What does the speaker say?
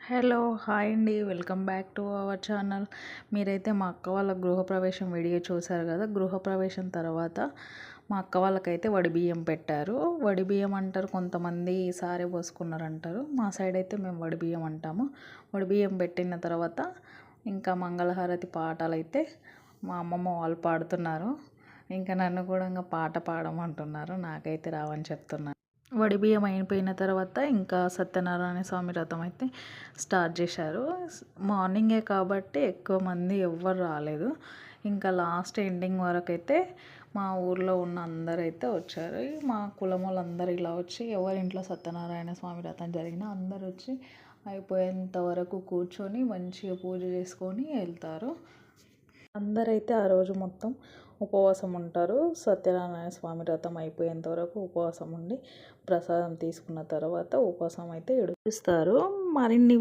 Hello hi అండి, welcome back to our channel. మీరైతే మా అక్క వాళ్ళ గృహప్రవేశం వీడియో చూసారు కదా. గృహప్రవేశం తర్వాత మా అక్క వాళ్ళకైతే వడి బియ్యం పెట్టారు. వడి బియ్యం అంటారు కొంతమంది, సారే పోసుకున్నారు అంటారు. మా సైడ్ అయితే మేము వడి బియ్యం అంటాము. వడి బియ్యం పెట్టిన తర్వాత ఇంకా మంగళహారతి పాటలు అయితే మా అమ్మమ్మ వాళ్ళు పాడుతున్నారు. ఇంకా నన్ను కూడా ఇంకా పాట పాడమంటున్నారు. నాకైతే రావని చెప్తున్నారు. వడి బియ్యం అయిపోయిన తర్వాత ఇంకా సత్యనారాయణ స్వామి వ్రతం అయితే స్టార్ట్ చేశారు. మార్నింగే కాబట్టి ఎక్కువ మంది ఎవ్వరు రాలేదు. ఇంకా లాస్ట్ ఎండింగ్ వరకు అయితే మా ఊర్లో ఉన్న అందరైతే వచ్చారు. మా కులం వాళ్ళందరూ ఇలా వచ్చి ఎవరి ఇంట్లో సత్యనారాయణ స్వామి వ్రతం జరిగినా అందరు వచ్చి అయిపోయేంత వరకు కూర్చొని మంచిగా పూజ చేసుకొని వెళ్తారు. అందరైతే ఆ రోజు మొత్తం ఉపవాసం ఉంటారు. సత్యనారాయణ స్వామి వ్రతం అయిపోయేంత వరకు ఉపవాసం ఉండి ప్రసాదం తీసుకున్న తర్వాత ఉపవాసం అయితే విడిపిస్తారు. మరిన్ని